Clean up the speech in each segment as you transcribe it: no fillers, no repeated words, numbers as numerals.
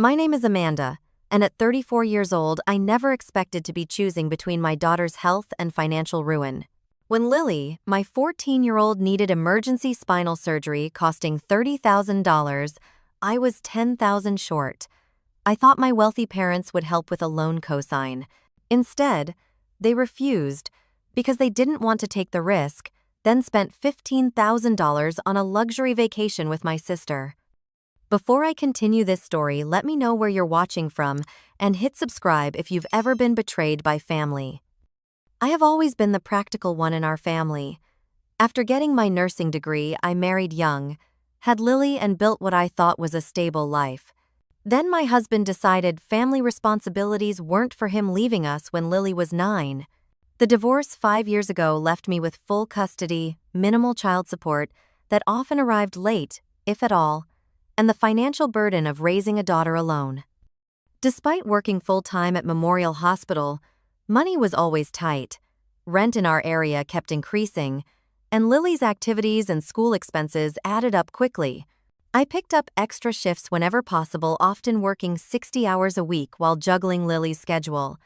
My name is Amanda, and at 34 years old, I never expected to be choosing between my daughter's health and financial ruin. When Lily, my 14-year-old, needed emergency spinal surgery costing $30,000, I was $10,000 short. I thought my wealthy parents would help with a loan cosign. Instead, they refused because they didn't want to take the risk, then spent $15,000 on a luxury vacation with my sister. Before I continue this story, let me know where you're watching from and hit subscribe if you've ever been betrayed by family. I have always been the practical one in our family. After getting my nursing degree, I married young, had Lily, and built what I thought was a stable life. Then my husband decided family responsibilities weren't for him, leaving us when Lily was 9. The divorce 5 years ago left me with full custody, minimal child support that often arrived late, if at all, and the financial burden of raising a daughter alone. Despite working full-time at Memorial Hospital, money was always tight. Rent in our area kept increasing, and Lily's activities and school expenses added up quickly. I picked up extra shifts whenever possible, often working 60 hours a week while juggling Lily's schedule.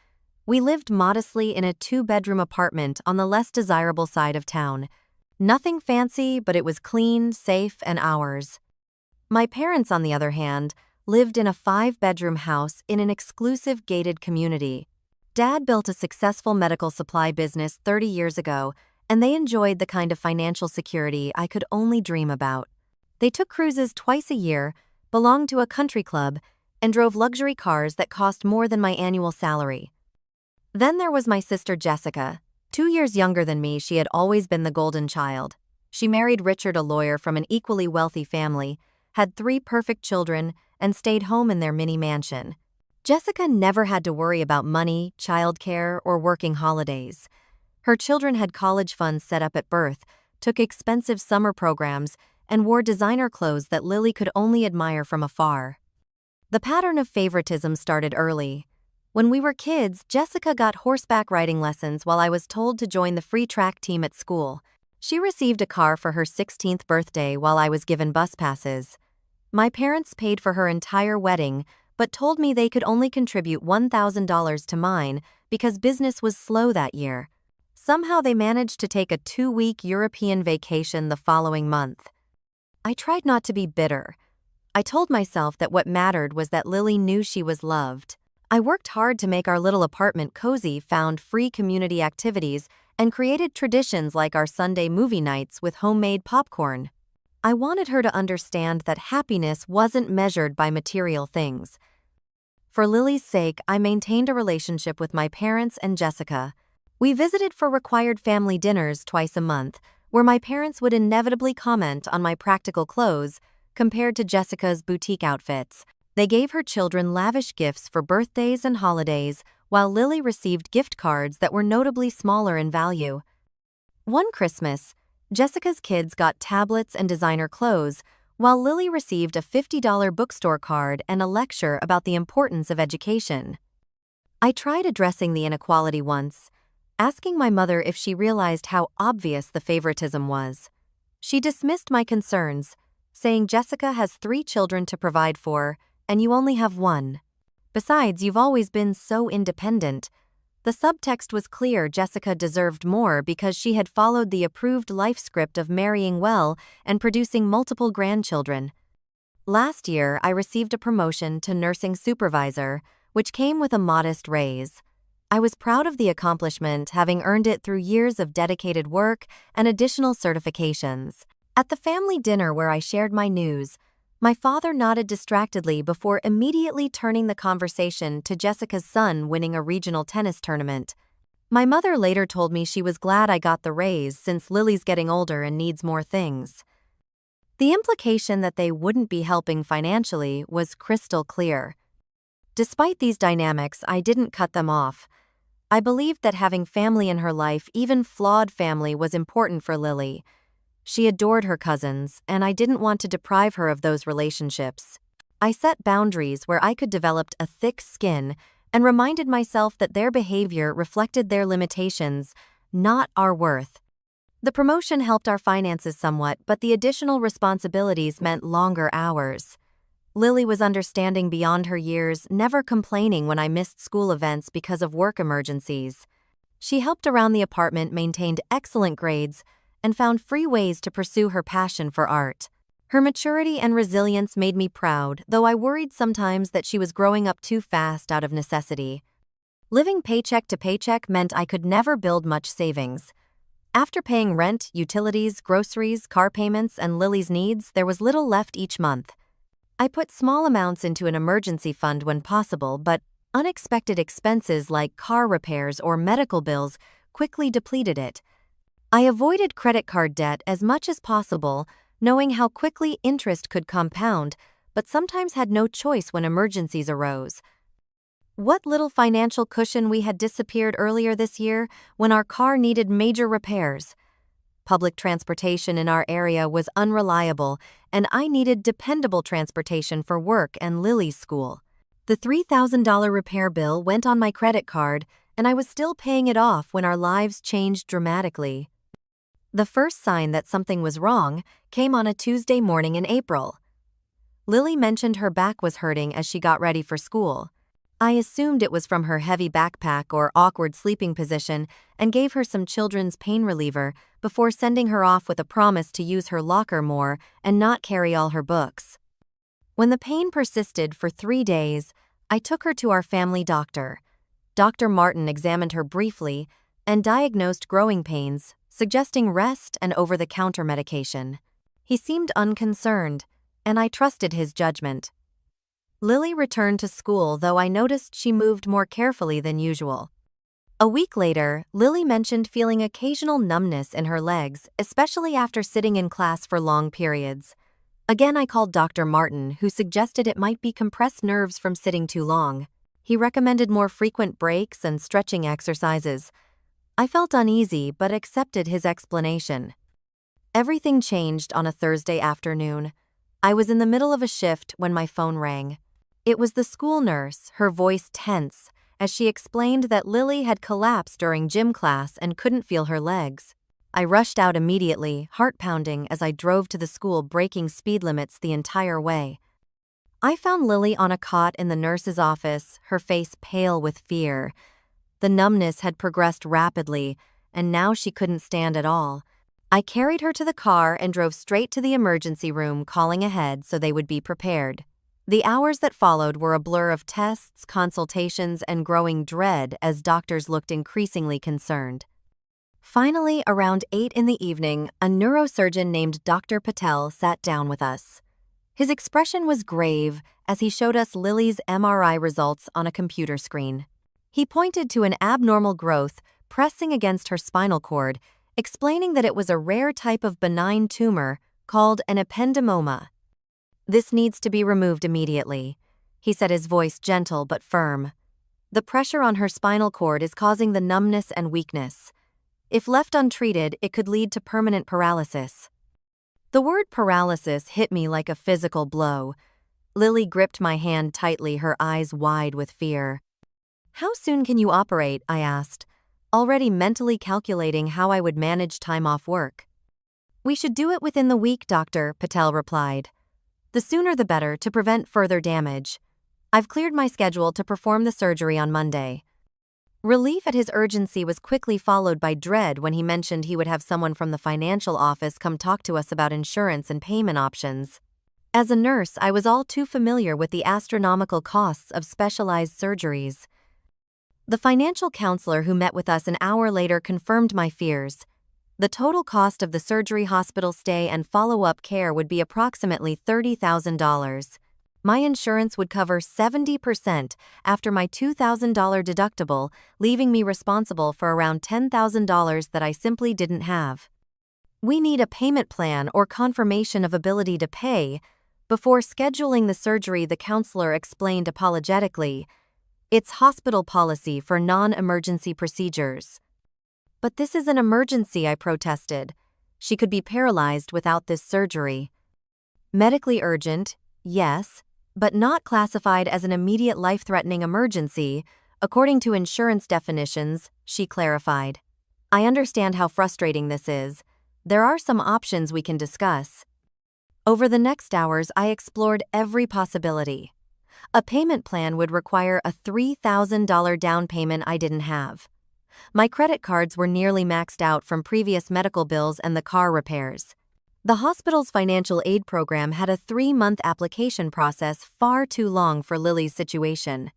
We lived modestly in a 2-bedroom apartment on the less desirable side of town. Nothing fancy, but it was clean, safe, and ours. My parents, on the other hand, lived in a 5-bedroom house in an exclusive gated community. Dad built a successful medical supply business 30 years ago, and they enjoyed the kind of financial security I could only dream about. They took cruises twice a year, belonged to a country club, and drove luxury cars that cost more than my annual salary. Then there was my sister Jessica. 2 years younger than me, she had always been the golden child. She married Richard, a lawyer from an equally wealthy family, had 3 perfect children, and stayed home in their mini mansion. Jessica never had to worry about money, childcare, or working holidays. Her children had college funds set up at birth, took expensive summer programs, and wore designer clothes that Lily could only admire from afar. The pattern of favoritism started early. When we were kids, Jessica got horseback riding lessons while I was told to join the free track team at school. She received a car for her 16th birthday while I was given bus passes. My parents paid for her entire wedding, but told me they could only contribute $1,000 to mine because business was slow that year. Somehow they managed to take a 2-week European vacation the following month. I tried not to be bitter. I told myself that what mattered was that Lily knew she was loved. I worked hard to make our little apartment cozy, found free community activities, and created traditions like our Sunday movie nights with homemade popcorn. I wanted her to understand that happiness wasn't measured by material things. For Lily's sake, I maintained a relationship with my parents and Jessica. We visited for required family dinners twice a month, where my parents would inevitably comment on my practical clothes compared to Jessica's boutique outfits. They gave her children lavish gifts for birthdays and holidays, while Lily received gift cards that were notably smaller in value. One Christmas, Jessica's kids got tablets and designer clothes, while Lily received a $50 bookstore card and a lecture about the importance of education. I tried addressing the inequality once, asking my mother if she realized how obvious the favoritism was. She dismissed my concerns, saying Jessica has 3 children to provide for, and you only have 1. Besides, you've always been so independent. The subtext was clear: Jessica deserved more because she had followed the approved life script of marrying well and producing multiple grandchildren. Last year, I received a promotion to nursing supervisor, which came with a modest raise. I was proud of the accomplishment, having earned it through years of dedicated work and additional certifications. At the family dinner where I shared my news, my father nodded distractedly before immediately turning the conversation to Jessica's son winning a regional tennis tournament. My mother later told me she was glad I got the raise since Lily's getting older and needs more things. The implication that they wouldn't be helping financially was crystal clear. Despite these dynamics, I didn't cut them off. I believed that having family in her life, even flawed family, was important for Lily. She adored her cousins, and I didn't want to deprive her of those relationships. I set boundaries where I could develop a thick skin and reminded myself that their behavior reflected their limitations, not our worth. The promotion helped our finances somewhat, but the additional responsibilities meant longer hours. Lily was understanding beyond her years, never complaining when I missed school events because of work emergencies. She helped around the apartment, maintained excellent grades, and found free ways to pursue her passion for art. Her maturity and resilience made me proud, though I worried sometimes that she was growing up too fast out of necessity. Living paycheck to paycheck meant I could never build much savings. After paying rent, utilities, groceries, car payments, and Lily's needs, there was little left each month. I put small amounts into an emergency fund when possible, but unexpected expenses like car repairs or medical bills quickly depleted it. I avoided credit card debt as much as possible, knowing how quickly interest could compound, but sometimes had no choice when emergencies arose. What little financial cushion we had disappeared earlier this year when our car needed major repairs. Public transportation in our area was unreliable, and I needed dependable transportation for work and Lily's school. The $3,000 repair bill went on my credit card, and I was still paying it off when our lives changed dramatically. The first sign that something was wrong came on a Tuesday morning in April. Lily mentioned her back was hurting as she got ready for school. I assumed it was from her heavy backpack or awkward sleeping position and gave her some children's pain reliever before sending her off with a promise to use her locker more and not carry all her books. When the pain persisted for 3 days, I took her to our family doctor. Dr. Martin examined her briefly and diagnosed growing pains, suggesting rest and over-the-counter medication. He seemed unconcerned, and I trusted his judgment. Lily returned to school, though I noticed she moved more carefully than usual. A week later, Lily mentioned feeling occasional numbness in her legs, especially after sitting in class for long periods. Again, I called Dr. Martin, who suggested it might be compressed nerves from sitting too long. He recommended more frequent breaks and stretching exercises. I felt uneasy but accepted his explanation. Everything changed on a Thursday afternoon. I was in the middle of a shift when my phone rang. It was the school nurse, her voice tense, as she explained that Lily had collapsed during gym class and couldn't feel her legs. I rushed out immediately, heart pounding as I drove to the school, breaking speed limits the entire way. I found Lily on a cot in the nurse's office, her face pale with fear. The numbness had progressed rapidly, and now she couldn't stand at all. I carried her to the car and drove straight to the emergency room, calling ahead so they would be prepared. The hours that followed were a blur of tests, consultations, and growing dread as doctors looked increasingly concerned. Finally, around 8 in the evening, a neurosurgeon named Dr. Patel sat down with us. His expression was grave as he showed us Lily's MRI results on a computer screen. He pointed to an abnormal growth pressing against her spinal cord, explaining that it was a rare type of benign tumor called an ependymoma. "This needs to be removed immediately," he said, his voice gentle but firm. "The pressure on her spinal cord is causing the numbness and weakness. If left untreated, it could lead to permanent paralysis." The word paralysis hit me like a physical blow. Lily gripped my hand tightly, her eyes wide with fear. "How soon can you operate?" I asked, already mentally calculating how I would manage time off work. "We should do it within the week, Dr. Patel replied. "The sooner the better to prevent further damage. I've cleared my schedule to perform the surgery on Monday." Relief at his urgency was quickly followed by dread when he mentioned he would have someone from the financial office come talk to us about insurance and payment options. As a nurse, I was all too familiar with the astronomical costs of specialized surgeries. The financial counselor who met with us an hour later confirmed my fears. The total cost of the surgery, hospital stay, and follow-up care would be approximately $30,000. My insurance would cover 70% after my $2,000 deductible, leaving me responsible for around $10,000 that I simply didn't have. "We need a payment plan or confirmation of ability to pay." Before scheduling the surgery, the counselor explained apologetically, "It's hospital policy for non-emergency procedures." "But this is an emergency," I protested. "She could be paralyzed without this surgery." "Medically urgent, yes, but not classified as an immediate life-threatening emergency, according to insurance definitions," she clarified. "I understand how frustrating this is. There are some options we can discuss." Over the next hours, I explored every possibility. A payment plan would require a $3,000 down payment I didn't have. My credit cards were nearly maxed out from previous medical bills and the car repairs. The hospital's financial aid program had a 3-month application process far too long for Lily's situation.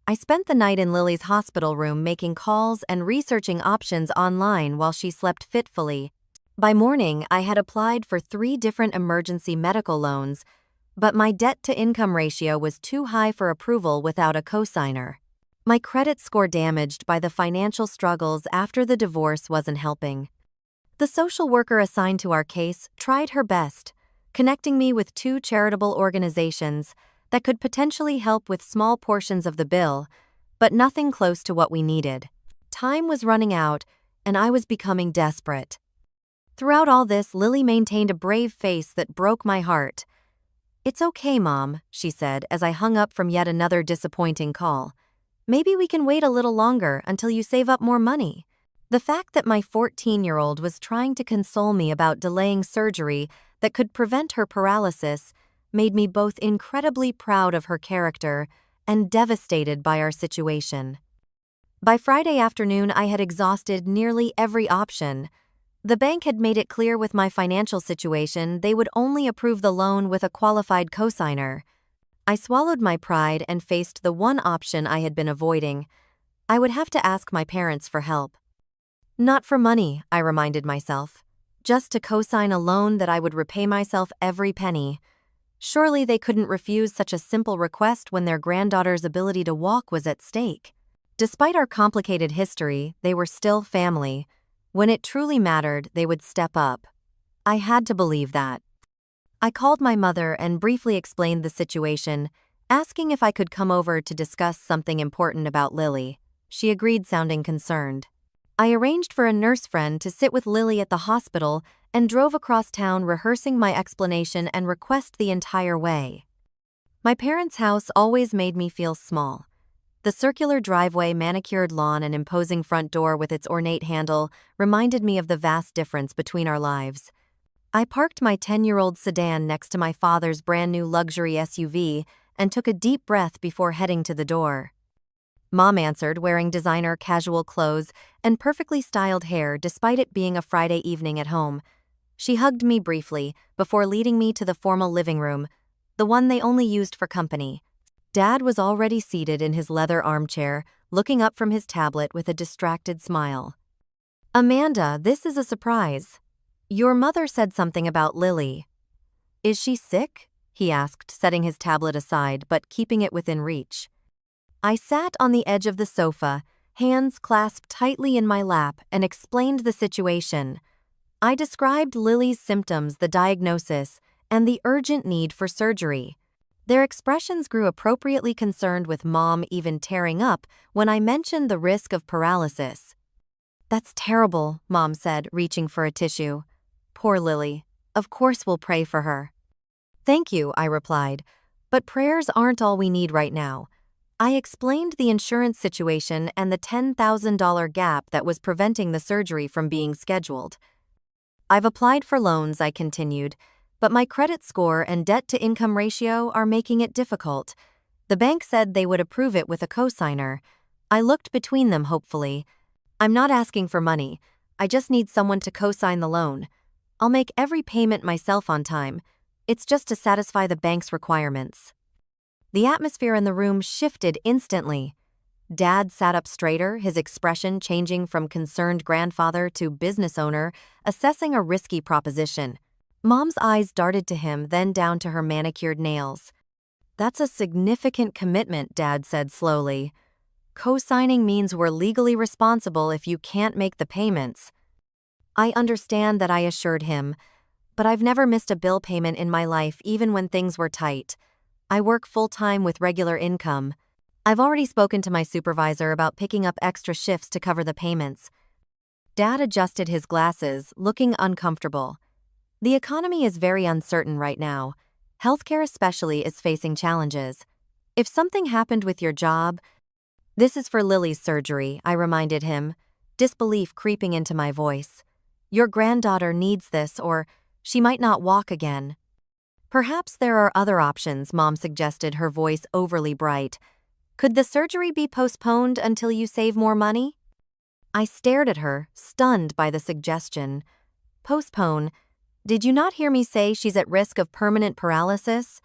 I spent the night in Lily's hospital room making calls and researching options online while she slept fitfully. By morning, I had applied for 3 different emergency medical loans, but my debt-to-income ratio was too high for approval without a cosigner. My credit score damaged by the financial struggles after the divorce wasn't helping. The social worker assigned to our case tried her best, connecting me with 2 charitable organizations that could potentially help with small portions of the bill, but nothing close to what we needed. Time was running out, and I was becoming desperate. Throughout all this, Lily maintained a brave face that broke my heart. "It's okay, Mom," she said as I hung up from yet another disappointing call. "Maybe we can wait a little longer until you save up more money." The fact that my 14-year-old was trying to console me about delaying surgery that could prevent her paralysis made me both incredibly proud of her character and devastated by our situation. By Friday afternoon, I had exhausted nearly every option. The bank had made it clear with my financial situation they would only approve the loan with a qualified cosigner. I swallowed my pride and faced the one option I had been avoiding. I would have to ask my parents for help. Not for money, I reminded myself. Just to cosign a loan that I would repay myself every penny. Surely they couldn't refuse such a simple request when their granddaughter's ability to walk was at stake. Despite our complicated history, they were still family. When it truly mattered, they would step up. I had to believe that. I called my mother and briefly explained the situation, asking if I could come over to discuss something important about Lily. She agreed, sounding concerned. I arranged for a nurse friend to sit with Lily at the hospital and drove across town rehearsing my explanation and request the entire way. My parents' house always made me feel small. The circular driveway, manicured lawn, and imposing front door with its ornate handle reminded me of the vast difference between our lives. I parked my 10-year-old sedan next to my father's brand-new luxury SUV and took a deep breath before heading to the door. Mom answered, wearing designer casual clothes and perfectly styled hair despite it being a Friday evening at home. She hugged me briefly before leading me to the formal living room, the one they only used for company. Dad was already seated in his leather armchair, looking up from his tablet with a distracted smile. "Amanda, this is a surprise. Your mother said something about Lily." "Is she sick?" he asked, setting his tablet aside but keeping it within reach. I sat on the edge of the sofa, hands clasped tightly in my lap, and explained the situation. I described Lily's symptoms, the diagnosis, and the urgent need for surgery. Their expressions grew appropriately concerned, with Mom even tearing up when I mentioned the risk of paralysis. "That's terrible," Mom said, reaching for a tissue. "Poor Lily. Of course we'll pray for her." "Thank you," I replied, "but prayers aren't all we need right now." I explained the insurance situation and the $10,000 gap that was preventing the surgery from being scheduled. "I've applied for loans," I continued, "but my credit score and debt-to-income ratio are making it difficult. The bank said they would approve it with a cosigner." I looked between them hopefully. "I'm not asking for money. I just need someone to cosign the loan. I'll make every payment myself on time. It's just to satisfy the bank's requirements." The atmosphere in the room shifted instantly. Dad sat up straighter, his expression changing from concerned grandfather to business owner, assessing a risky proposition. Mom's eyes darted to him, then down to her manicured nails. "That's a significant commitment," Dad said slowly. "Co-signing means we're legally responsible if you can't make the payments." "I understand that," I assured him, "but I've never missed a bill payment in my life, even when things were tight. I work full-time with regular income. I've already spoken to my supervisor about picking up extra shifts to cover the payments." Dad adjusted his glasses, looking uncomfortable. "The economy is very uncertain right now. Healthcare especially is facing challenges. If something happened with your job—" "This is for Lily's surgery," I reminded him, disbelief creeping into my voice. "Your granddaughter needs this, or she might not walk again." Perhaps there are other options, Mom suggested, her voice overly bright. Could the surgery be postponed until you save more money? I stared at her, stunned by the suggestion. Postpone? Did you not hear me say she's at risk of permanent paralysis?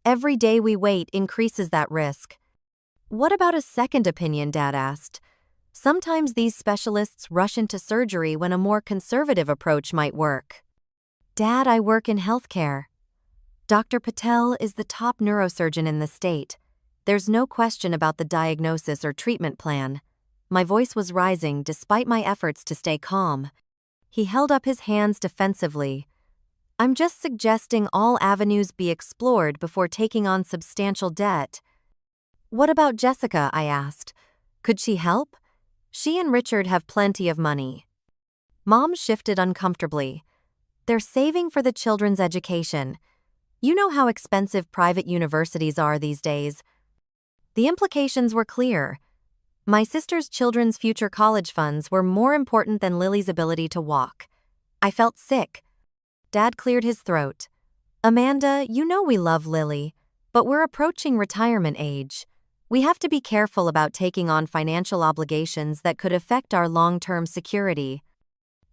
Every day we wait increases that risk. What about a second opinion, Dad asked. Sometimes these specialists rush into surgery when a more conservative approach might work. Dad, I work in healthcare. Dr. Patel is the top neurosurgeon in the state. There's no question about the diagnosis or treatment plan. My voice was rising despite my efforts to stay calm. He held up his hands defensively. I'm just suggesting all avenues be explored before taking on substantial debt. What about Jessica? I asked. Could she help? She and Richard have plenty of money. Mom shifted uncomfortably. They're saving for the children's education. You know how expensive private universities are these days. The implications were clear. My sister's children's future college funds were more important than Lily's ability to walk. I felt sick. Dad cleared his throat. Amanda, you know we love Lily, but we're approaching retirement age. We have to be careful about taking on financial obligations that could affect our long-term security.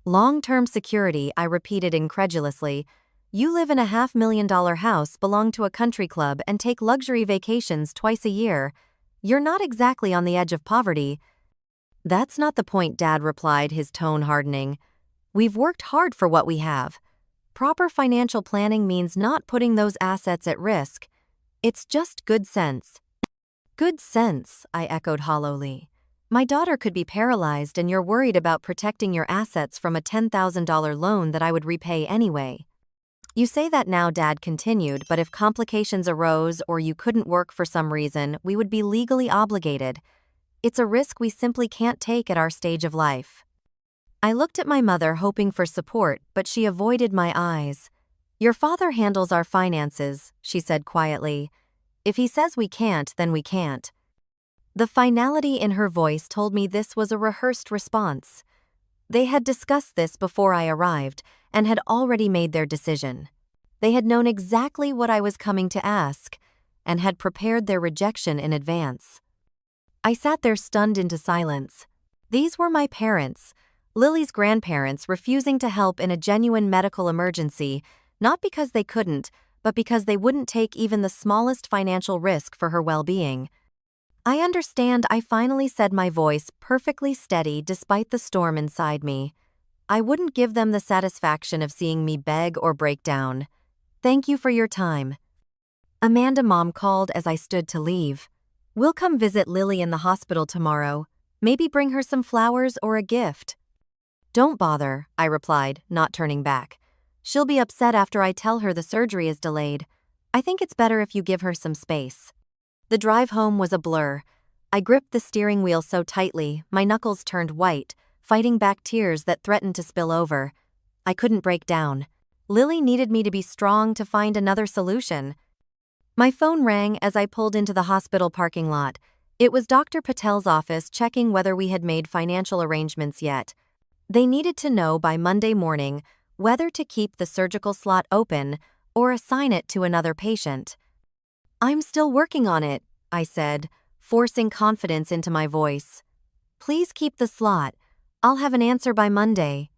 Long-term security, I repeated incredulously. You live in a $500,000 house, belong to a country club, and take luxury vacations twice a year. You're not exactly on the edge of poverty. That's not the point, Dad replied, his tone hardening. We've worked hard for what we have. Proper financial planning means not putting those assets at risk. It's just good sense. Good sense, I echoed hollowly. My daughter could be paralyzed and you're worried about protecting your assets from a $10,000 loan that I would repay anyway. You say that now, Dad continued, but if complications arose or you couldn't work for some reason, we would be legally obligated. It's a risk we simply can't take at our stage of life. I looked at my mother, hoping for support, but she avoided my eyes. Your father handles our finances, she said quietly. If he says we can't, then we can't. The finality in her voice told me this was a rehearsed response. They had discussed this before I arrived and had already made their decision. They had known exactly what I was coming to ask and had prepared their rejection in advance. I sat there stunned into silence. These were my parents, Lily's grandparents, refusing to help in a genuine medical emergency, not because they couldn't, but because they wouldn't take even the smallest financial risk for her well-being. I understand, I finally said, my voice perfectly steady despite the storm inside me. I wouldn't give them the satisfaction of seeing me beg or break down. Thank you for your time. Amanda, Mom called as I stood to leave. We'll come visit Lily in the hospital tomorrow. Maybe bring her some flowers or a gift. Don't bother, I replied, not turning back. She'll be upset after I tell her the surgery is delayed. I think it's better if you give her some space. The drive home was a blur. I gripped the steering wheel so tightly, my knuckles turned white, fighting back tears that threatened to spill over. I couldn't break down. Lily needed me to be strong to find another solution. My phone rang as I pulled into the hospital parking lot. It was Dr. Patel's office, checking whether we had made financial arrangements yet. They needed to know by Monday morning whether to keep the surgical slot open or assign it to another patient. I'm still working on it, I said, forcing confidence into my voice. Please keep the slot. I'll have an answer by Monday.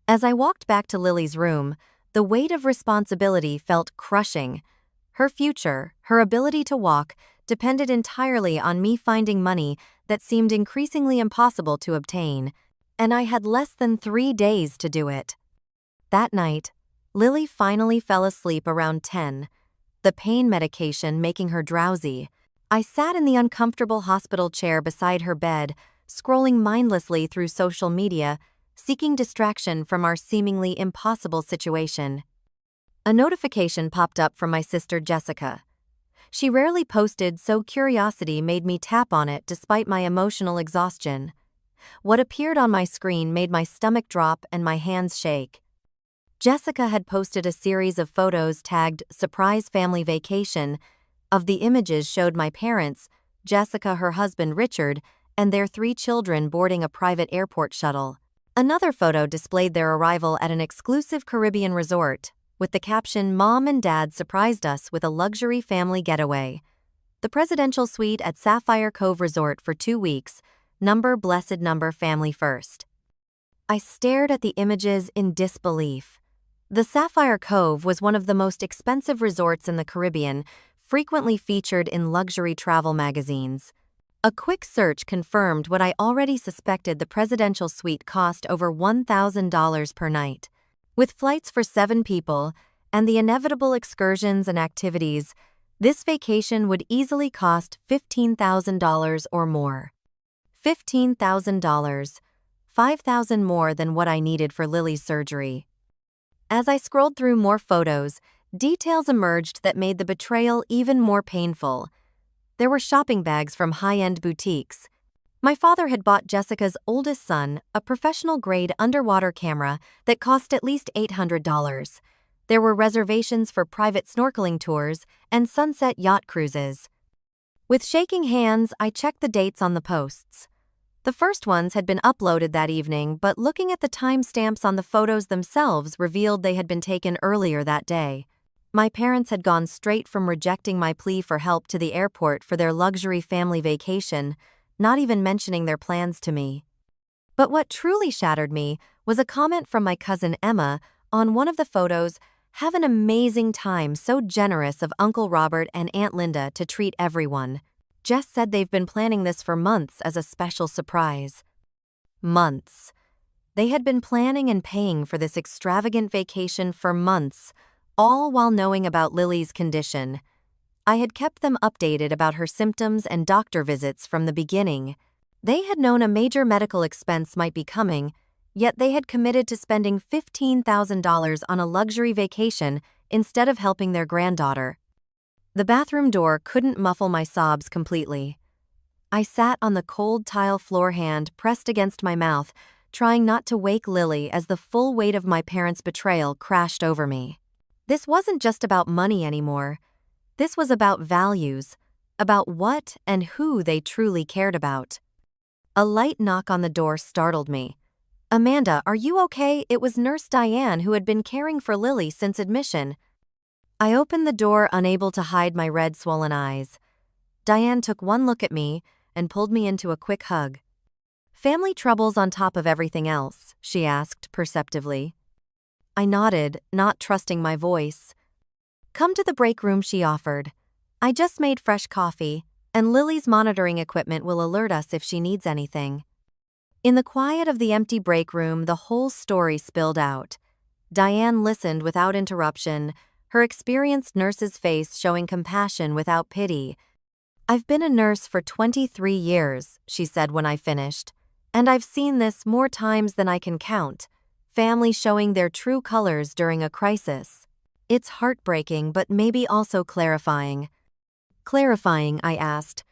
As I walked back to Lily's room, the weight of responsibility felt crushing. Her future, her ability to walk, depended entirely on me finding money that seemed increasingly impossible to obtain, and I had less than 3 days to do it. That night, Lily finally fell asleep around 10, the pain medication making her drowsy. I sat in the uncomfortable hospital chair beside her bed, scrolling mindlessly through social media, seeking distraction from our seemingly impossible situation. A notification popped up from my sister Jessica. She rarely posted, so curiosity made me tap on it despite my emotional exhaustion. What appeared on my screen made my stomach drop and my hands shake. Jessica had posted a series of photos tagged "Surprise Family Vacation." Of the images showed my parents, Jessica, her husband Richard, and their 3 children boarding a private airport shuttle. Another photo displayed their arrival at an exclusive Caribbean resort. with the caption, "Mom and Dad surprised us with a luxury family getaway. The presidential suite at Sapphire Cove Resort for 2 weeks, blessed number family first." I stared at the images in disbelief. The Sapphire Cove was one of the most expensive resorts in the Caribbean, frequently featured in luxury travel magazines. A quick search confirmed what I already suspected: the presidential suite cost over $1,000 per night. With flights for 7 people and the inevitable excursions and activities, this vacation would easily cost $15,000 or more. $15,000, $5,000 more than what I needed for Lily's surgery. As I scrolled through more photos, details emerged that made the betrayal even more painful. There were shopping bags from high-end boutiques. My father had bought Jessica's oldest son a professional-grade underwater camera that cost at least $800. There were reservations for private snorkeling tours and sunset yacht cruises. With shaking hands, I checked the dates on the posts. The first ones had been uploaded that evening, but looking at the timestamps on the photos themselves revealed they had been taken earlier that day. My parents had gone straight from rejecting my plea for help to the airport for their luxury family vacation, not even mentioning their plans to me. But what truly shattered me was a comment from my cousin Emma on one of the photos: "Have an amazing time, so generous of Uncle Robert and Aunt Linda to treat everyone. Jess said they've been planning this for months as a special surprise." Months. They had been planning and paying for this extravagant vacation for months, all while knowing about Lily's condition. I had kept them updated about her symptoms and doctor visits from the beginning. They had known a major medical expense might be coming, yet they had committed to spending $15,000 on a luxury vacation instead of helping their granddaughter. The bathroom door couldn't muffle my sobs completely. I sat on the cold tile floor, hand pressed against my mouth, trying not to wake Lily as the full weight of my parents' betrayal crashed over me. This wasn't just about money anymore. This was about values, about what and who they truly cared about. A light knock on the door startled me. "Amanda, are you okay?" It was Nurse Diane, who had been caring for Lily since admission. I opened the door, unable to hide my red, swollen eyes. Diane took one look at me and pulled me into a quick hug. "Family troubles on top of everything else?" she asked perceptively. I nodded, not trusting my voice. "Come to the break room," she offered. "I just made fresh coffee, and Lily's monitoring equipment will alert us if she needs anything." In the quiet of the empty break room, the whole story spilled out. Diane listened without interruption, her experienced nurse's face showing compassion without pity. "I've been a nurse for 23 years, she said when I finished, "and I've seen this more times than I can count, family showing their true colors during a crisis. It's heartbreaking, but maybe also clarifying." "Clarifying?" I asked.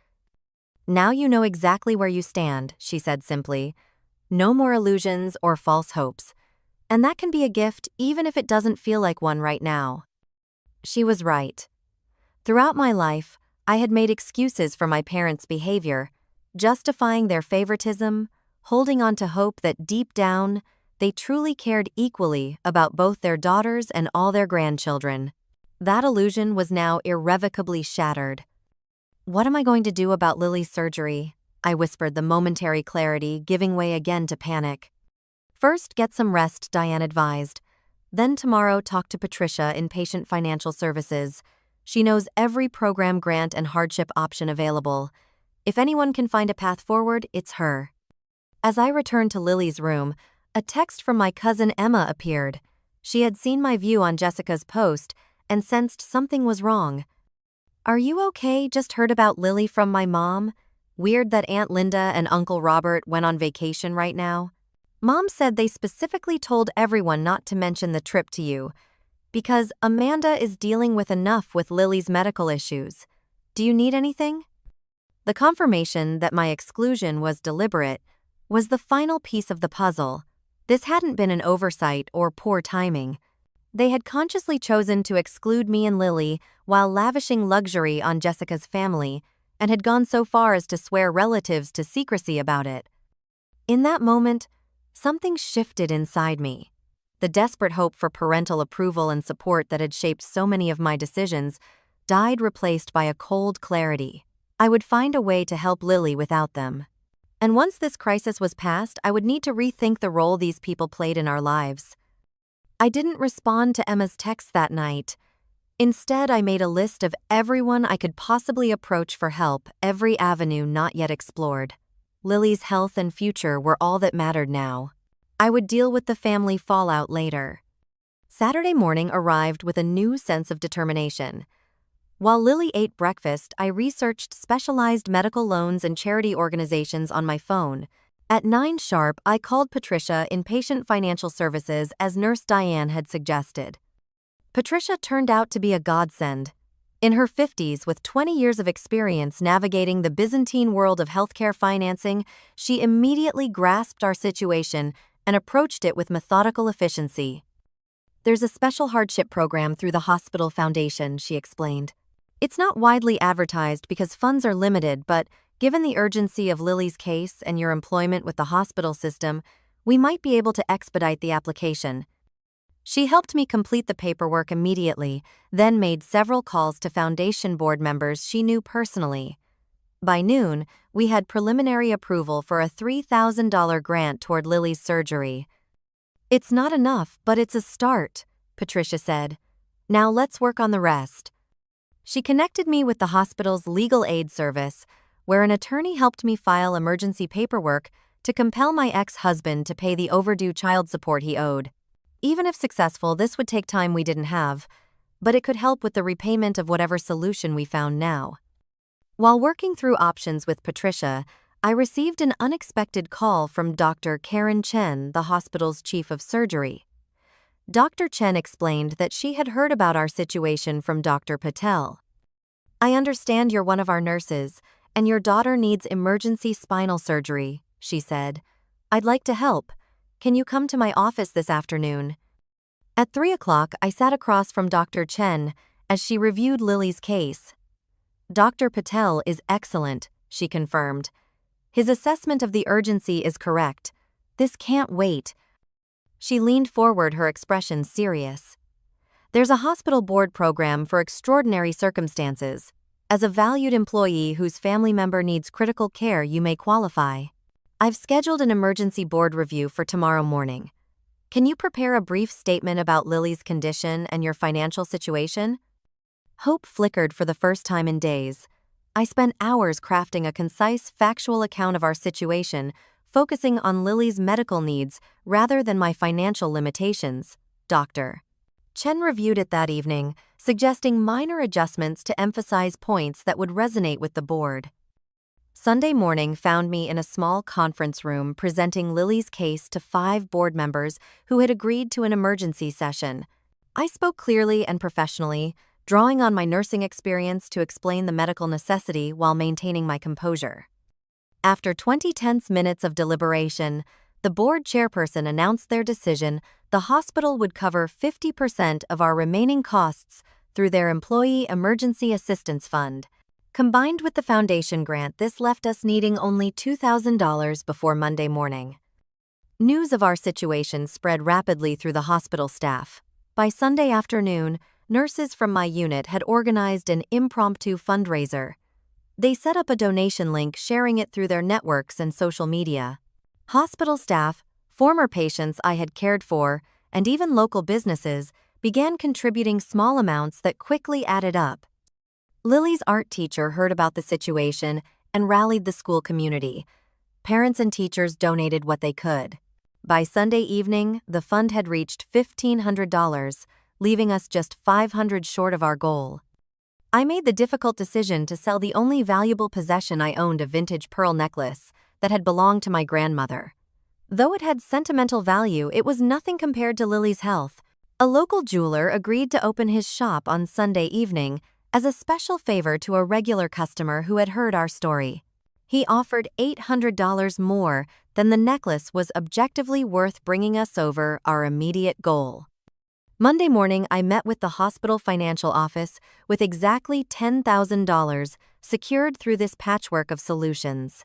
"Now you know exactly where you stand," she said simply. "No more illusions or false hopes. And that can be a gift even if it doesn't feel like one right now." She was right. Throughout my life, I had made excuses for my parents' behavior, justifying their favoritism, holding on to hope that deep down, they truly cared equally about both their daughters and all their grandchildren. That illusion was now irrevocably shattered. "What am I going to do about Lily's surgery?" I whispered, the momentary clarity giving way again to panic. "First, get some rest," Diane advised. "Then tomorrow talk to Patricia in Patient Financial Services. She knows every program, grant, and hardship option available. If anyone can find a path forward, it's her." As I returned to Lily's room, a text from my cousin Emma appeared. She had seen my view on Jessica's post and sensed something was wrong. "Are you okay? Just heard about Lily from my mom. Weird that Aunt Linda and Uncle Robert went on vacation right now. Mom said they specifically told everyone not to mention the trip to you, because Amanda is dealing with enough with Lily's medical issues. Do you need anything?" The confirmation that my exclusion was deliberate was the final piece of the puzzle. This hadn't been an oversight or poor timing. They had consciously chosen to exclude me and Lily while lavishing luxury on Jessica's family, and had gone so far as to swear relatives to secrecy about it. In that moment, something shifted inside me. the desperate hope for parental approval and support that had shaped so many of my decisions, died, replaced by a cold clarity. I would find a way to help Lily without them. And once this crisis was past, I would need to rethink the role these people played in our lives. I didn't respond to Emma's text that night. Instead, I made a list of everyone I could possibly approach for help, every avenue not yet explored. Lily's health and future were all that mattered now. I would deal with the family fallout later. Saturday morning arrived with a new sense of determination. While Lily ate breakfast, I researched specialized medical loans and charity organizations on my phone. At 9 sharp, I called Patricia in Patient Financial Services as Nurse Diane had suggested. Patricia turned out to be a godsend. In her 50s, with 20 years of experience navigating the Byzantine world of healthcare financing, she immediately grasped our situation and approached it with methodical efficiency. "There's a special hardship program through the hospital foundation," she explained. "It's not widely advertised because funds are limited, but given the urgency of Lily's case and your employment with the hospital system, we might be able to expedite the application." She helped me complete the paperwork immediately, then made several calls to foundation board members she knew personally. By noon, we had preliminary approval for a $3,000 grant toward Lily's surgery. "It's not enough, but it's a start," Patricia said. "Now let's work on the rest." She connected me with the hospital's legal aid service, where an attorney helped me file emergency paperwork to compel my ex-husband to pay the overdue child support he owed. Even if successful, this would take time we didn't have, but it could help with the repayment of whatever solution we found now. While working through options with Patricia, I received an unexpected call from Dr. Karen Chen, the hospital's chief of surgery. Dr. Chen explained that she had heard about our situation from Dr. Patel. "I understand you're one of our nurses, and your daughter needs emergency spinal surgery," she said. "I'd like to help. Can you come to my office this afternoon?" At 3 o'clock, I sat across from Dr. Chen as she reviewed Lily's case. "Dr. Patel is excellent," she confirmed. "His assessment of the urgency is correct. This can't wait." She leaned forward, her expression serious. "There's a hospital board program for extraordinary circumstances. As a valued employee whose family member needs critical care, you may qualify. I've scheduled an emergency board review for tomorrow morning. Can you prepare a brief statement about Lily's condition and your financial situation?" Hope flickered for the first time in days. I spent hours crafting a concise, factual account of our situation, focusing on Lily's medical needs rather than my financial limitations. Dr. Chen reviewed it that evening, suggesting minor adjustments to emphasize points that would resonate with the board. Sunday morning found me in a small conference room presenting Lily's case to 5 board members who had agreed to an emergency session. I spoke clearly and professionally, drawing on my nursing experience to explain the medical necessity while maintaining my composure. After 20 tense minutes of deliberation, the board chairperson announced their decision: the hospital would cover 50% of our remaining costs through their Employee Emergency Assistance Fund. Combined with the foundation grant, this left us needing only $2,000 before Monday morning. News of our situation spread rapidly through the hospital staff. By Sunday afternoon, nurses from my unit had organized an impromptu fundraiser. They set up a donation link, sharing it through their networks and social media. Hospital staff, former patients I had cared for, and even local businesses began contributing small amounts that quickly added up. Lily's art teacher heard about the situation and rallied the school community. Parents and teachers donated what they could. By Sunday evening, the fund had reached $1,500, leaving us just $500 short of our goal. I made the difficult decision to sell the only valuable possession I owned, a vintage pearl necklace that had belonged to my grandmother. Though it had sentimental value, it was nothing compared to Lily's health. A local jeweler agreed to open his shop on Sunday evening as a special favor to a regular customer who had heard our story. He offered $800 more than the necklace was objectively worth, bringing us over our immediate goal. Monday morning, I met with the hospital financial office with exactly $10,000 secured through this patchwork of solutions.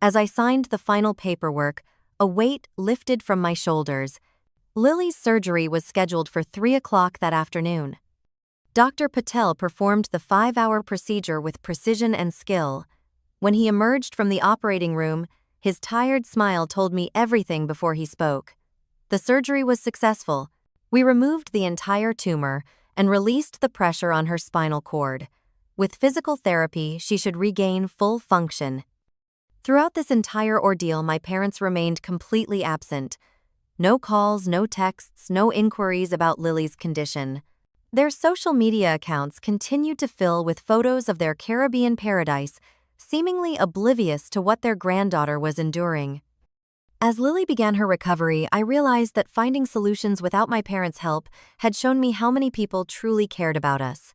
As I signed the final paperwork, a weight lifted from my shoulders. Lily's surgery was scheduled for 3 o'clock that afternoon. Dr. Patel performed the 5-hour procedure with precision and skill. When he emerged from the operating room, his tired smile told me everything before he spoke. The surgery was successful. We removed the entire tumor and released the pressure on her spinal cord. With physical therapy, she should regain full function. Throughout this entire ordeal, my parents remained completely absent. No calls, no texts, no inquiries about Lily's condition. Their social media accounts continued to fill with photos of their Caribbean paradise, seemingly oblivious to what their granddaughter was enduring. As Lily began her recovery, I realized that finding solutions without my parents' help had shown me how many people truly cared about us.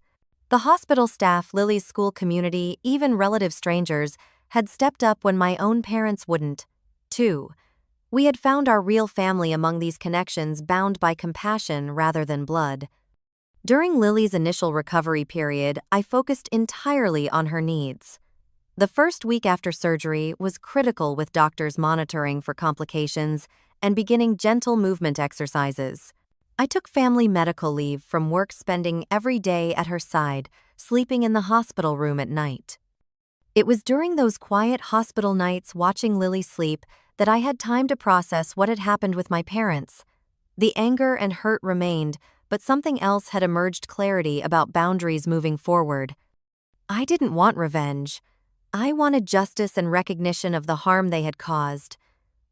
The hospital staff, Lily's school community, even relative strangers, had stepped up when my own parents wouldn't. 2. We had found our real family among these connections, bound by compassion rather than blood. During Lily's initial recovery period, I focused entirely on her needs. The first week after surgery was critical, with doctors monitoring for complications and beginning gentle movement exercises. I took family medical leave from work, spending every day at her side, sleeping in the hospital room at night. It was during those quiet hospital nights, watching Lily sleep, that I had time to process what had happened with my parents. The anger and hurt remained, but something else had emerged: clarity about boundaries moving forward. I didn't want revenge. I wanted justice and recognition of the harm they had caused.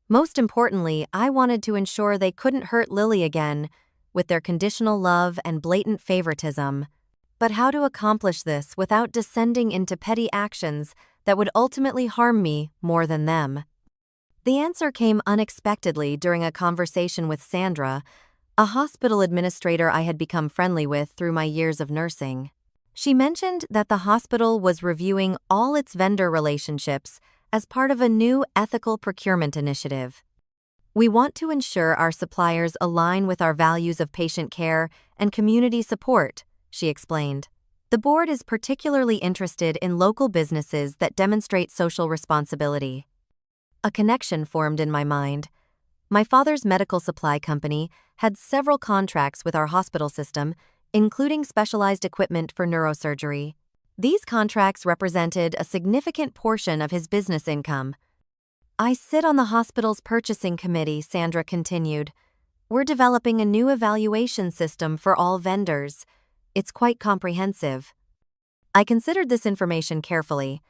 Most importantly, I wanted to ensure they couldn't hurt Lily again with their conditional love and blatant favoritism. But how to accomplish this without descending into petty actions that would ultimately harm me more than them? The answer came unexpectedly during a conversation with Sandra, a hospital administrator I had become friendly with through my years of nursing. She mentioned that the hospital was reviewing all its vendor relationships as part of a new ethical procurement initiative. "We want to ensure our suppliers align with our values of patient care and community support," she explained. "The board is particularly interested in local businesses that demonstrate social responsibility." A connection formed in my mind. My father's medical supply company had several contracts with our hospital system, including specialized equipment for neurosurgery. These contracts represented a significant portion of his business income. "I sit on the hospital's purchasing committee," Sandra continued. "We're developing a new evaluation system for all vendors. It's quite comprehensive." I considered this information carefully.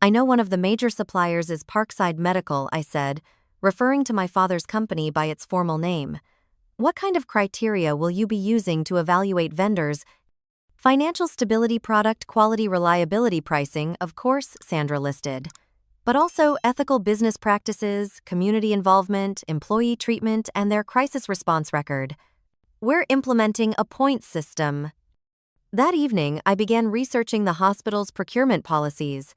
"I know one of the major suppliers is Parkside Medical," I said, referring to my father's company by its formal name. "What kind of criteria will you be using to evaluate vendors?" "Financial stability, product quality, reliability, pricing," of course, Sandra listed. "But also ethical business practices, community involvement, employee treatment, and their crisis response record. We're implementing a points system." That evening, I began researching the hospital's procurement policies.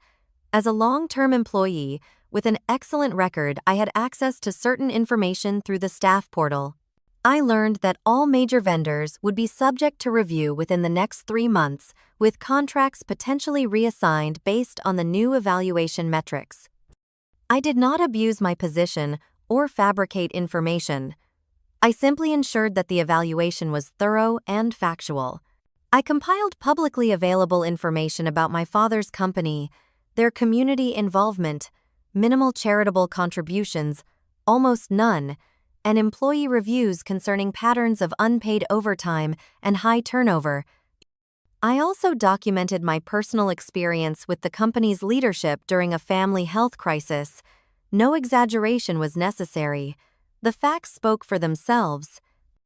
As a long-term employee with an excellent record, I had access to certain information through the staff portal. I learned that all major vendors would be subject to review within the next 3 months, with contracts potentially reassigned based on the new evaluation metrics. I did not abuse my position or fabricate information. I simply ensured that the evaluation was thorough and factual. I compiled publicly available information about my father's company, their community involvement, minimal charitable contributions, almost none, and employee reviews concerning patterns of unpaid overtime and high turnover. I also documented my personal experience with the company's leadership during a family health crisis. No exaggeration was necessary. The facts spoke for themselves.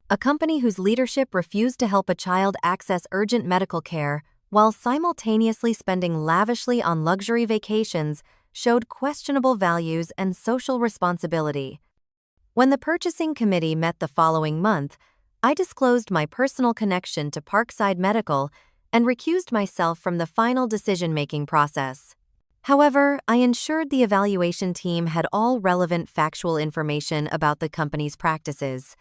A company whose leadership refused to help a child access urgent medical care while simultaneously spending lavishly on luxury vacations showed questionable values and social responsibility. When the purchasing committee met the following month, I disclosed my personal connection to Parkside Medical and recused myself from the final decision-making process. However, I ensured the evaluation team had all relevant factual information about the company's practices.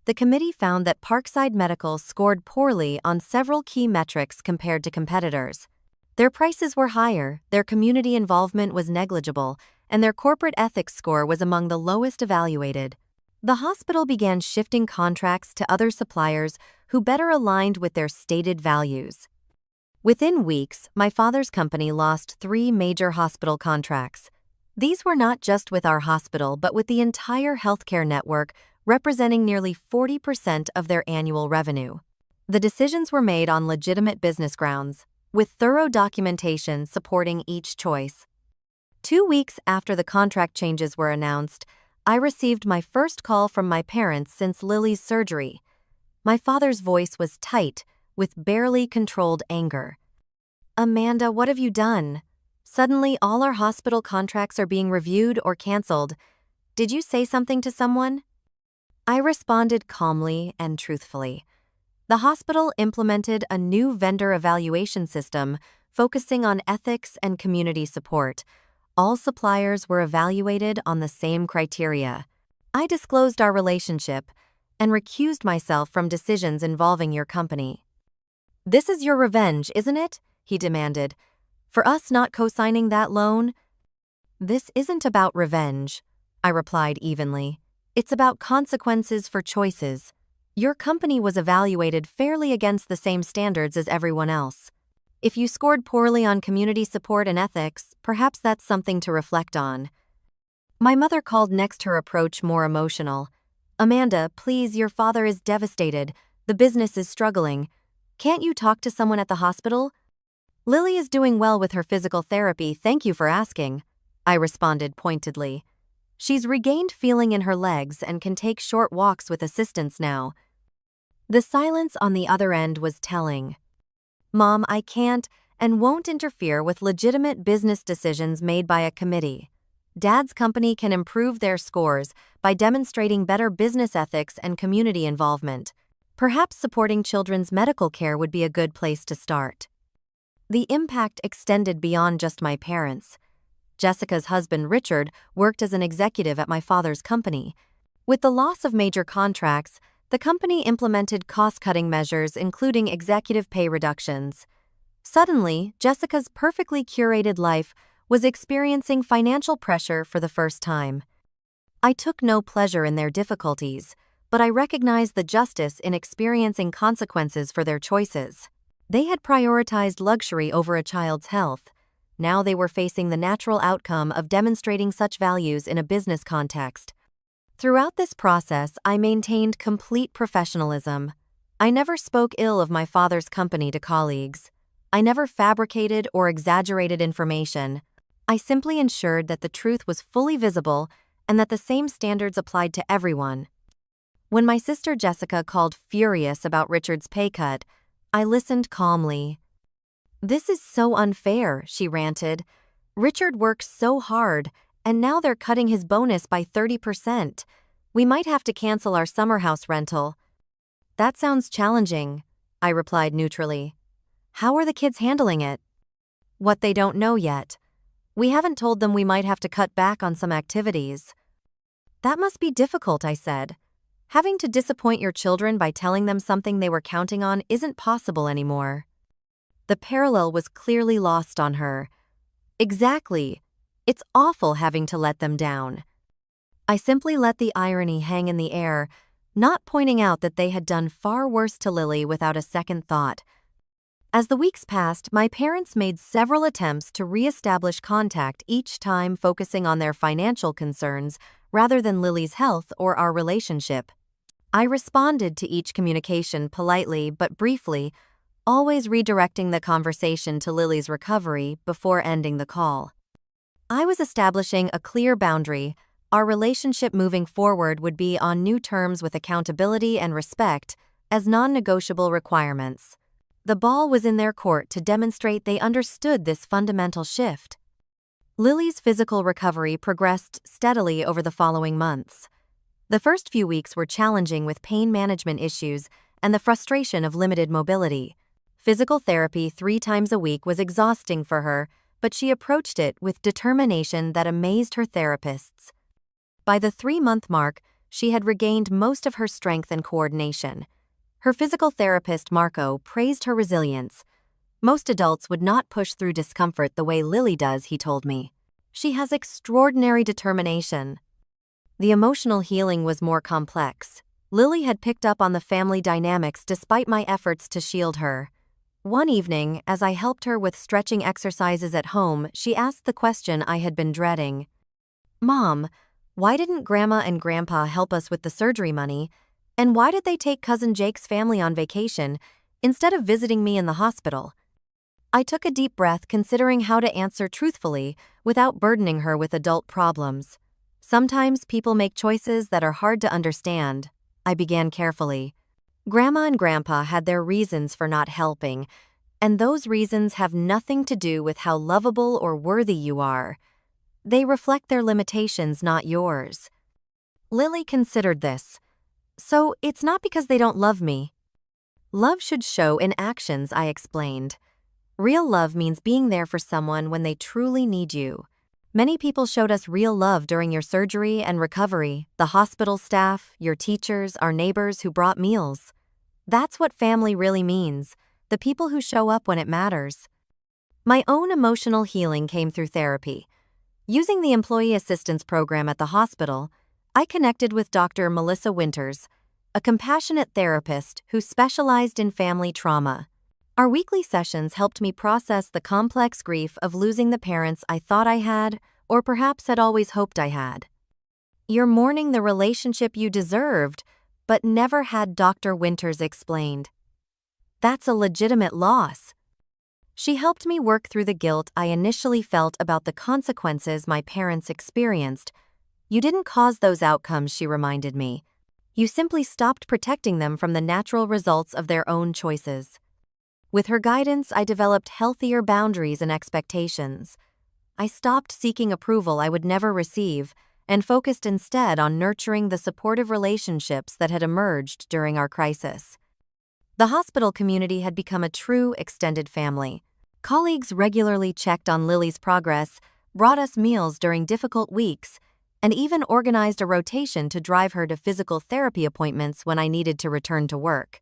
The committee found that Parkside Medical scored poorly on several key metrics compared to competitors. Their prices were higher, their community involvement was negligible, and their corporate ethics score was among the lowest evaluated. The hospital began shifting contracts to other suppliers who better aligned with their stated values. Within weeks, my father's company lost 3 major hospital contracts. These were not just with our hospital but with the entire healthcare network, representing nearly 40% of their annual revenue. The decisions were made on legitimate business grounds, with thorough documentation supporting each choice. 2 weeks after the contract changes were announced, I received my first call from my parents since Lily's surgery. My father's voice was tight, with barely controlled anger. "Amanda, what have you done? Suddenly all our hospital contracts are being reviewed or canceled. Did you say something to someone?" I responded calmly and truthfully. The hospital implemented a new vendor evaluation system focusing on ethics and community support. All suppliers were evaluated on the same criteria. I disclosed our relationship and recused myself from decisions involving your company. "This is your revenge, isn't it?" he demanded. "For us not co-signing that loan?" "This isn't about revenge," I replied evenly. "It's about consequences for choices. Your company was evaluated fairly against the same standards as everyone else. If you scored poorly on community support and ethics, perhaps that's something to reflect on." My mother called next, her approach more emotional. "Amanda, please, your father is devastated. The business is struggling. Can't you talk to someone at the hospital?" "Lily is doing well with her physical therapy, thank you for asking," I responded pointedly. "She's regained feeling in her legs and can take short walks with assistance now." The silence on the other end was telling. "Mom, I can't and won't interfere with legitimate business decisions made by a committee. Dad's company can improve their scores by demonstrating better business ethics and community involvement. Perhaps supporting children's medical care would be a good place to start." The impact extended beyond just my parents. Jessica's husband, Richard, worked as an executive at my father's company. With the loss of major contracts, the company implemented cost-cutting measures, including executive pay reductions. Suddenly, Jessica's perfectly curated life was experiencing financial pressure for the first time. I took no pleasure in their difficulties, but I recognized the justice in experiencing consequences for their choices. They had prioritized luxury over a child's health. Now they were facing the natural outcome of demonstrating such values in a business context. Throughout this process, I maintained complete professionalism. I never spoke ill of my father's company to colleagues. I never fabricated or exaggerated information. I simply ensured that the truth was fully visible and that the same standards applied to everyone. When my sister Jessica called furious about Richard's pay cut, I listened calmly. "This is so unfair," she ranted. "Richard works so hard, and now they're cutting his bonus by 30%. We might have to cancel our summer house rental." "That sounds challenging," I replied neutrally. "How are the kids handling it?" "What they don't know yet. We haven't told them we might have to cut back on some activities." "That must be difficult," I said. "Having to disappoint your children by telling them something they were counting on isn't possible anymore." The parallel was clearly lost on her. "Exactly. It's awful having to let them down." I simply let the irony hang in the air, not pointing out that they had done far worse to Lily without a second thought. As the weeks passed, my parents made several attempts to re-establish contact, each time focusing on their financial concerns rather than Lily's health or our relationship. I responded to each communication politely but briefly, always redirecting the conversation to Lily's recovery before ending the call. I was establishing a clear boundary. Our relationship moving forward would be on new terms with accountability and respect as non-negotiable requirements. The ball was in their court to demonstrate they understood this fundamental shift. Lily's physical recovery progressed steadily over the following months. The first few weeks were challenging with pain management issues and the frustration of limited mobility. Physical therapy 3 times a week was exhausting for her, but she approached it with determination that amazed her therapists. By the 3-month mark, she had regained most of her strength and coordination. Her physical therapist, Marco, praised her resilience. "Most adults would not push through discomfort the way Lily does," he told me. "She has extraordinary determination." The emotional healing was more complex. Lily had picked up on the family dynamics despite my efforts to shield her. One evening, as I helped her with stretching exercises at home, she asked the question I had been dreading. "Mom, why didn't Grandma and Grandpa help us with the surgery money? And why did they take Cousin Jake's family on vacation instead of visiting me in the hospital?" I took a deep breath, considering how to answer truthfully without burdening her with adult problems. "Sometimes people make choices that are hard to understand," I began carefully. "Grandma and Grandpa had their reasons for not helping, and those reasons have nothing to do with how lovable or worthy you are. They reflect their limitations, not yours." Lily considered this. "So it's not because they don't love me." "Love should show in actions," I explained. "Real love means being there for someone when they truly need you. Many people showed us real love during your surgery and recovery: the hospital staff, your teachers, our neighbors who brought meals. That's what family really means, the people who show up when it matters." My own emotional healing came through therapy. Using the Employee Assistance Program at the hospital, I connected with Dr. Melissa Winters, a compassionate therapist who specialized in family trauma. Our weekly sessions helped me process the complex grief of losing the parents I thought I had, or perhaps had always hoped I had. "You're mourning the relationship you deserved, but never had," Dr. Winters explained. "That's a legitimate loss." She helped me work through the guilt I initially felt about the consequences my parents experienced. "You didn't cause those outcomes," she reminded me. "You simply stopped protecting them from the natural results of their own choices." With her guidance, I developed healthier boundaries and expectations. I stopped seeking approval I would never receive and focused instead on nurturing the supportive relationships that had emerged during our crisis. The hospital community had become a true extended family. Colleagues regularly checked on Lily's progress, brought us meals during difficult weeks, and even organized a rotation to drive her to physical therapy appointments when I needed to return to work.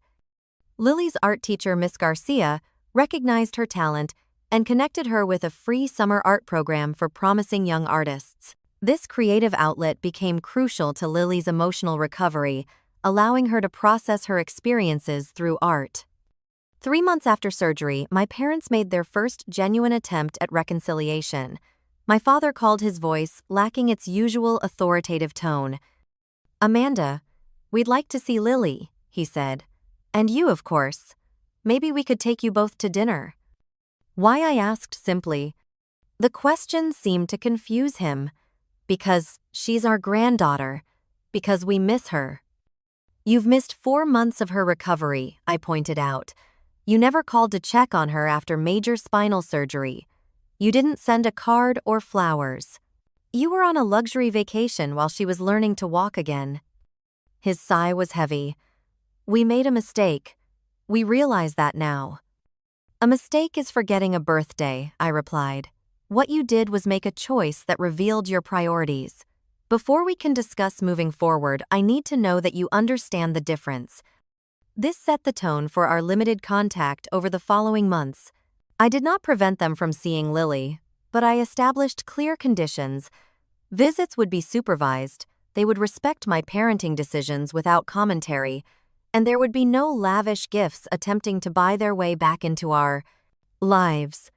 Lily's art teacher, Miss Garcia, recognized her talent and connected her with a free summer art program for promising young artists. This creative outlet became crucial to Lily's emotional recovery, allowing her to process her experiences through art. 3 months after surgery, my parents made their first genuine attempt at reconciliation. My father called, his voice lacking its usual authoritative tone. "Amanda, we'd like to see Lily," he said. "And you, of course. Maybe we could take you both to dinner." Why, I asked simply. The question seemed to confuse him. "Because she's our granddaughter. Because we miss her." "You've missed 4 months of her recovery," I pointed out. "You never called to check on her after major spinal surgery. You didn't send a card or flowers. You were on a luxury vacation while she was learning to walk again." His sigh was heavy. "We made a mistake. We realize that now." "A mistake is forgetting a birthday," I replied. "What you did was make a choice that revealed your priorities. Before we can discuss moving forward, I need to know that you understand the difference." This set the tone for our limited contact over the following months. I did not prevent them from seeing Lily, but I established clear conditions. Visits would be supervised, they would respect my parenting decisions without commentary, and there would be no lavish gifts attempting to buy their way back into our lives.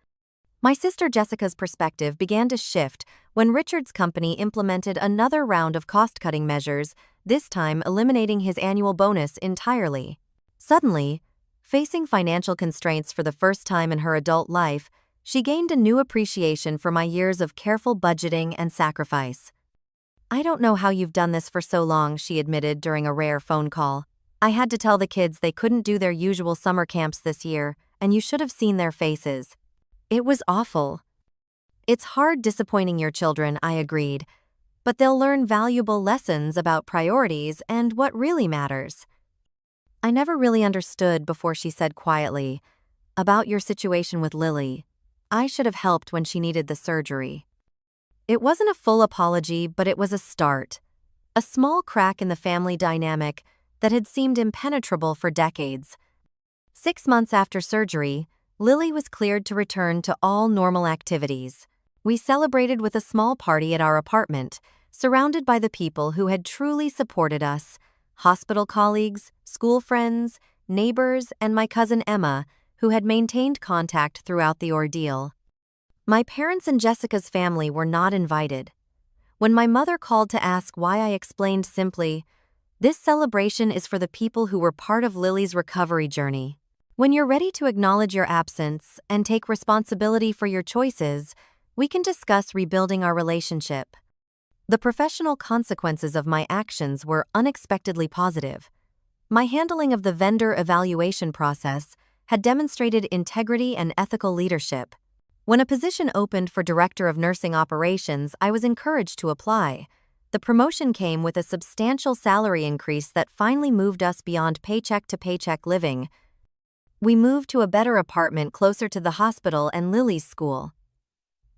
My sister Jessica's perspective began to shift when Richard's company implemented another round of cost-cutting measures, this time eliminating his annual bonus entirely. Suddenly, facing financial constraints for the first time in her adult life, she gained a new appreciation for my years of careful budgeting and sacrifice. "I don't know how you've done this for so long," she admitted during a rare phone call. "I had to tell the kids they couldn't do their usual summer camps this year, and you should have seen their faces. It was awful." "It's hard disappointing your children," I agreed, "but they'll learn valuable lessons about priorities and what really matters." "I never really understood," before she said quietly, "about your situation with Lily. I should have helped when she needed the surgery." It wasn't a full apology, but it was a start. A small crack in the family dynamic that had seemed impenetrable for decades. 6 months after surgery, Lily was cleared to return to all normal activities. We celebrated with a small party at our apartment, surrounded by the people who had truly supported us: hospital colleagues, school friends, neighbors, and my cousin Emma, who had maintained contact throughout the ordeal. My parents and Jessica's family were not invited. When my mother called to ask why, I explained simply, "This celebration is for the people who were part of Lily's recovery journey. When you're ready to acknowledge your absence and take responsibility for your choices, we can discuss rebuilding our relationship." The professional consequences of my actions were unexpectedly positive. My handling of the vendor evaluation process had demonstrated integrity and ethical leadership. When a position opened for Director of Nursing Operations, I was encouraged to apply. The promotion came with a substantial salary increase that finally moved us beyond paycheck-to-paycheck living. We moved to a better apartment closer to the hospital and Lily's school.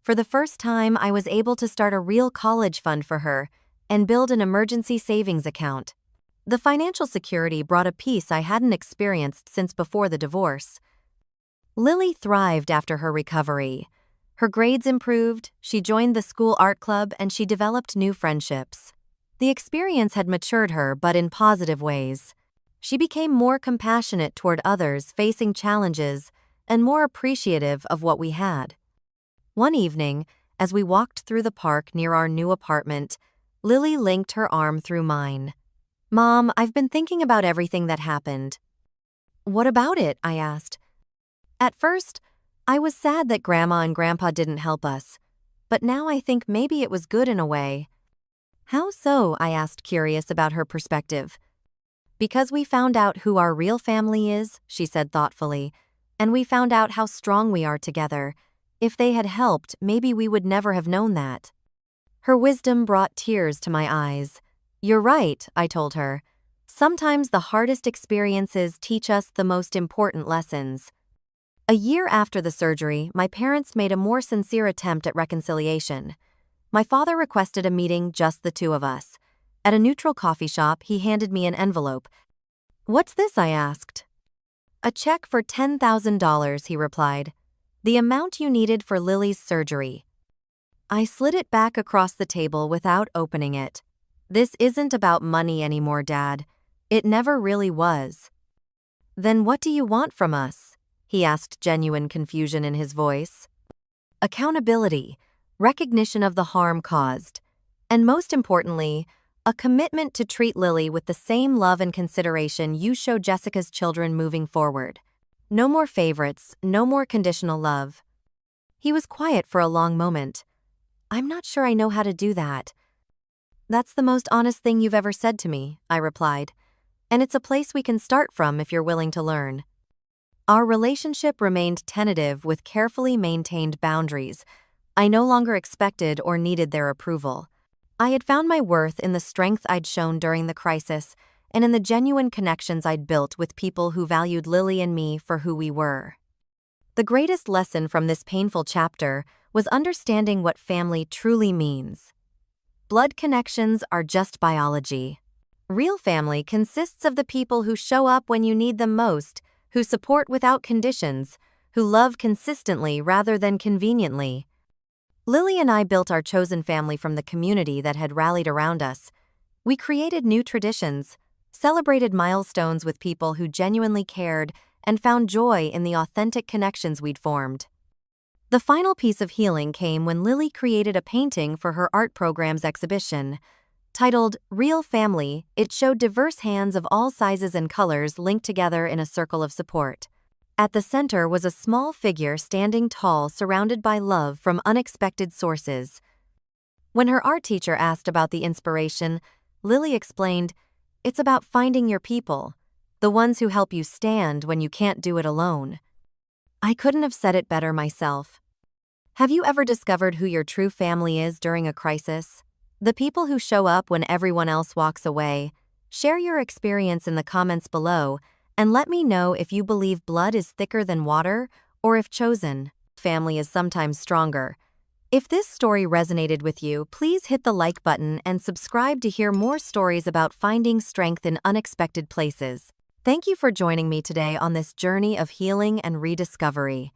For the first time, I was able to start a real college fund for her and build an emergency savings account. The financial security brought a peace I hadn't experienced since before the divorce. Lily thrived after her recovery. Her grades improved, she joined the school art club, and she developed new friendships. The experience had matured her, but in positive ways. She became more compassionate toward others facing challenges and more appreciative of what we had. One evening, as we walked through the park near our new apartment, Lily linked her arm through mine. "Mom, I've been thinking about everything that happened." "What about it?" I asked. "At first, I was sad that Grandma and Grandpa didn't help us, but now I think maybe it was good in a way." "How so?" I asked, curious about her perspective. "Because we found out who our real family is," she said thoughtfully, "and we found out how strong we are together. If they had helped, maybe we would never have known that." Her wisdom brought tears to my eyes. "You're right," I told her. "Sometimes the hardest experiences teach us the most important lessons." A year after the surgery, my parents made a more sincere attempt at reconciliation. My father requested a meeting, just the two of us. At a neutral coffee shop, he handed me an envelope. "What's this?" I asked. "A check for $10,000, he replied. "The amount you needed for Lily's surgery." I slid it back across the table without opening it. "This isn't about money anymore, Dad. It never really was." "Then what do you want from us?" he asked, genuine confusion in his voice. "Accountability, recognition of the harm caused, and most importantly, a commitment to treat Lily with the same love and consideration you show Jessica's children moving forward. No more favorites, no more conditional love." He was quiet for a long moment. "I'm not sure I know how to do that." "That's the most honest thing you've ever said to me," I replied. "And it's a place we can start from if you're willing to learn." Our relationship remained tentative with carefully maintained boundaries. I no longer expected or needed their approval. I had found my worth in the strength I'd shown during the crisis and in the genuine connections I'd built with people who valued Lily and me for who we were. The greatest lesson from this painful chapter was understanding what family truly means. Blood connections are just biology. Real family consists of the people who show up when you need them most, who support without conditions, who love consistently rather than conveniently. Lily and I built our chosen family from the community that had rallied around us. We created new traditions, celebrated milestones with people who genuinely cared, and found joy in the authentic connections we'd formed. The final piece of healing came when Lily created a painting for her art program's exhibition. Titled "Real Family," it showed diverse hands of all sizes and colors linked together in a circle of support. At the center was a small figure standing tall, surrounded by love from unexpected sources. When her art teacher asked about the inspiration, Lily explained, "It's about finding your people, the ones who help you stand when you can't do it alone." I couldn't have said it better myself. Have you ever discovered who your true family is during a crisis? The people who show up when everyone else walks away. Share your experience in the comments below, and let me know if you believe blood is thicker than water, or if chosen family is sometimes stronger. If this story resonated with you, please hit the like button and subscribe to hear more stories about finding strength in unexpected places. Thank you for joining me today on this journey of healing and rediscovery.